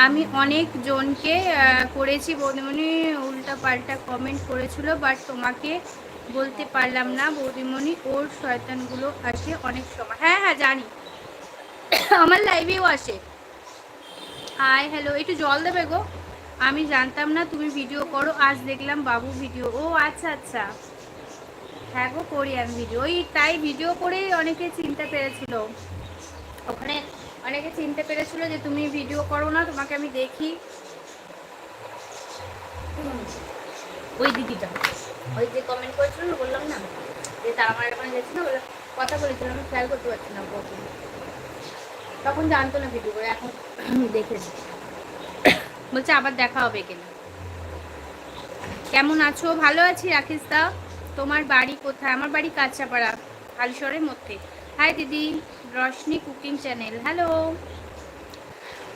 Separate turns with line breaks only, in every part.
আমি অনেক জনকে করেছি বৌদিমণি, উল্টা পাল্টা কমেন্ট করেছিল, বাট তোমাকে বলতে পারলাম না বৌদিমণি। ওর শয়তানগুলো আসে অনেক সময়। হ্যাঁ হ্যাঁ জানি, আমার লাইভেও আসে। হাই হ্যালো, একটু জল দেবে গো? আমি জানতাম না তুমি ভিডিও করো, আজ দেখলাম বাবু ভিডিও। ও আচ্ছা আচ্ছা, হ্যাঁ গো করি আমি ভিডিও। ওই তাই ভিডিও করেই অনেকে চিনতে পেরেছিল, ওখানে অনেকে চিনতে পেরেছিল যে তুমি ভিডিও করো না, তোমাকে আমি দেখি। ওই দিদিটা, ওই যে কমেন্ট করেছিল বললাম না, যে তারা আমার ওখানে যাচ্ছে না, বলে কথা বলেছিলাম, আমি খেয়াল করতে পারছি না কখন, তখন জানতো না ভিডিও করে, এখন দেখেছি। বলছে আবার দেখা হবে কিনা। কেমন আছো? ভালো আছি রাকেশ দা। তোমার বাড়ি কোথায়? আমার বাড়ি কাঁচাপাড়া, হালিশহরের মধ্যে। হাই দিদি, রশনি কুকিং চ্যানেল, হ্যালো।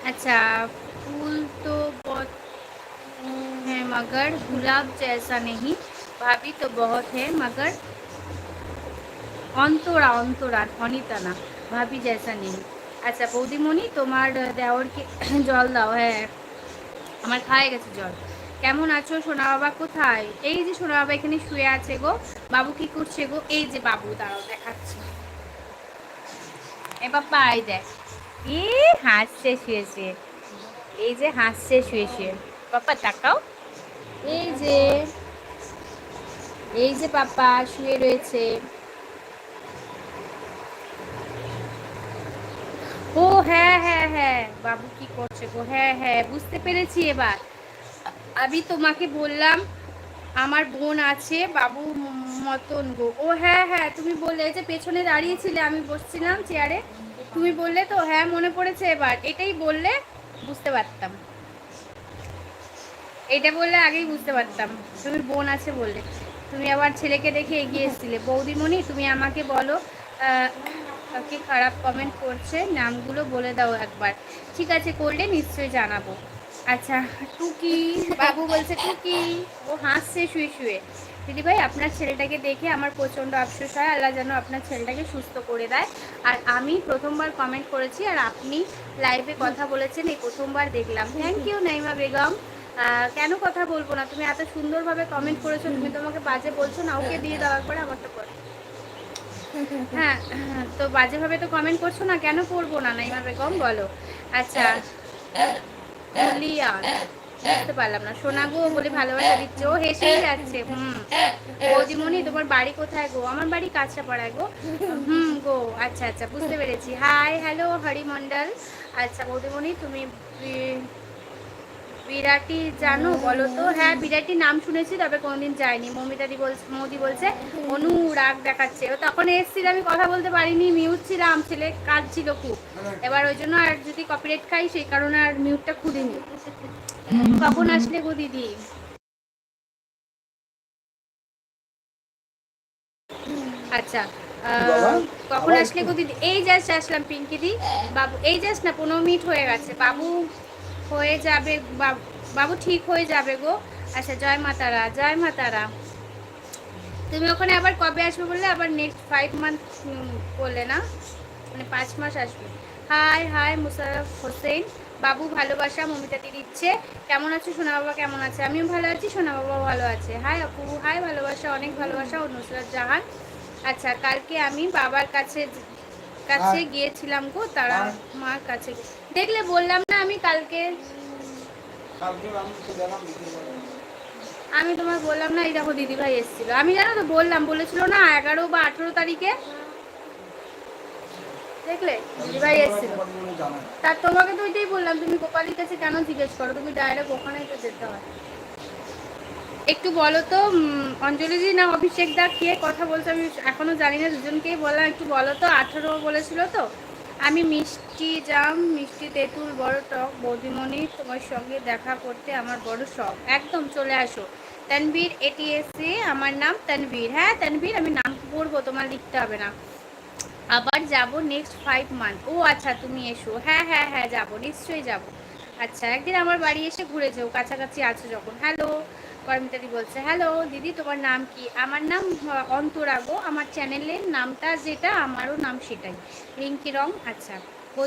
अच्छा, फूल तो बहुत है मगर गुलाब जैसा नहीं, भाभी तो बहुत है मगर অন্তরা, অন্তরা অনিতা না, ভাবি জেসা নেই। আচ্ছা বৌদিমণি, তোমার দেওরকে জল দাও। হ্যাঁ আমার খায় গেছে জল। কেমন আছো? সোনা বাবা কোথায়? এই যে সোনা বাবা এখানে শুয়ে আছে গো। বাবু কি করছে গো? এই যে বাবু, দাঁড়াও দেখাচ্ছি। এ বাবা এই দেখ, ই হাসছে শুয়ে শুয়ে, এই যে হাসছে শুয়ে শুয়ে। পাপা তাকাও, এই যে, এই যে পাপা শুয়ে রয়েছে। ও হ্যাঁ হ্যাঁ হ্যাঁ, বাবু কি করছে গো? হ্যাঁ হ্যাঁ বুঝতে পেরেছি এবার। আমি তোমাকে বললাম আমার বোন আছে বাবু মতন গো। ও হ্যাঁ হ্যাঁ, তুমি বললে যে পেছনে দাঁড়িয়েছিলে, আমি বসছিলাম চেয়ারে, তুমি বললে তো, হ্যাঁ মনে পড়েছে এবার। এটাই বললে বুঝতে পারতাম, এটা বললে আগেই বুঝতে পারতাম তুমি বোন আছে বললে। তুমি আবার ছেলেকে দেখে এগিয়ে এসেছিলে। বৌদিমণি তুমি আমাকে বলো কি খারাপ কমেন্ট করছে, নামগুলো বলে দাও একবার। ঠিক আছে, করলে নিশ্চয়ই জানাবো। আচ্ছা, টুকি বাবু বলছে টুকি, ও হাসছে শুয়ে শুয়ে। দিদিভাই আপনার ছেলেটাকে দেখে আমার প্রচণ্ড আফসোস হয়, আল্লাহ যেন আপনার ছেলেটাকে সুস্থ করে দেয়। আর আমি প্রথমবার কমেন্ট করেছি আর আপনি লাইভে কথা বলেছেন, এই প্রথমবার দেখলাম। Thank you Naima Begum. কেন কথা বলবো না, তুমি এত সুন্দরভাবে কমেন্ট করেছো, তুমি তোমাকে বাজে বলছো না? ওকে দিয়ে দেওয়ার পরে আমারটা পড়ে। হ্যাঁ তো বাজেভাবে তো কমেন্ট করছো না, কেন করবো না নাইমা বেগম বলো। আচ্ছা বলিয়ান, বুঝতে পারলাম না। সোনা গো বলে ভালোবাসা দিচ্ছে, ও হেসেই যাচ্ছে। বৌদিমণি তোমার বাড়ি কোথায় গো? আমার বাড়ি কাঁচরাপাড়ায় গো। গো আচ্ছা আচ্ছা বুঝতে পেরেছি। Hi hello Harimandal. আচ্ছা বৌদিমণি তুমি বিরাটি জানো বলো তো? হ্যাঁ বিরাটি নাম শুনেছি, তবে কোনোদিন যাইনি। মমিতাদি বলছে, মোদি বলছে অনুরাগ দেখাচ্ছে। ও তখন এসেছিল, আমি কথা বলতে পারিনি, মিউট ছিলাম, ছেলে কাজ ছিল খুব। এবার ওই জন্য আর যদি কপিরাইট খাই সেই কারণে আর মিউটটা খুলিনি। কখন আসলে গো দিদি? আচ্ছা কখন আসলে গো দিদি? এই জাস্ট আসলাম পিঙ্কি দি। বাবু এই জাস্ট না 15 মিনিট হয়ে গেছে। বাবু হয়ে যাবে, বাবু ঠিক হয়ে যাবে গো। আচ্ছা জয় মাতারা, জয় মাতারা। তুমি ওখানে আবার কবে আসবে বললে? আবার নেক্সট 5 মান্থ বললে না, মানে 5 মাস আসবে। হাই হাই মুশারফ হোসেন, বাবু ভালোবাসা মমিতাটি দিচ্ছে। কেমন আছো সোনা বাবা? কেমন আছে? আমিও ভালো আছি, সোনা বাবাও ভালো আছে। হাই আপু, হাই ভালোবাসা, অনেক ভালোবাসা ও নুসরাত জাহান। আচ্ছা কালকে আমি বাবার কাছে কাছে গিয়েছিলাম গো, তারা মার কাছে। দেখলে বললাম না আমি কালকে, আমি তোমার বললাম না, এই দেখো দিদিভাই এসেছিল। আমি জানো তো বললাম, বলেছিল না 11 বা 18 তারিখে, দেখলে দিদিভাই এসেছিল। তার তোমাকে তো ওইটাই বললাম, তুমি গোপালির কাছে কেন জিজ্ঞেস করো, তুমি ডাইরেক্ট ওখানেই তো যেতে হয়। একটু বলো তো অঞ্জলিদি না অভিষেক দা কে কথা বলছো, আমি এখনো জানি না, দুজনকেই বললাম একটু বলো তো। 18 বলেছিল তো। আমি মিষ্টি জাম, মিষ্টি তেঁতুল, বড় টক। বৌদিমণি তোমার সঙ্গে দেখা করতে আমার বড় শখ, একদম চলে আসো। তানভীর এটিএসসি, আমার নাম তানভীর। হ্যাঁ তানভীর, আমি নাম পড়বো, তোমার লিখতে হবে না। আবার যাব নেক্সট 5 মান্থ। ও আচ্ছা তুমি এসো, হ্যাঁ হ্যাঁ হ্যাঁ যাবো, নিশ্চয়ই যাব। আচ্ছা একদিন আমার বাড়ি এসে ঘুরে যাও, কাছাকাছি আছো যখন। হ্যালো পারমিতাদি বলছে, হ্যালো দিদি তোমার নাম কি? আমার নাম অন্তরা গো, আমার চ্যানেলের নামটা যেটা, আমারও নাম সেটাই, রিঙ্কি রং। আচ্ছা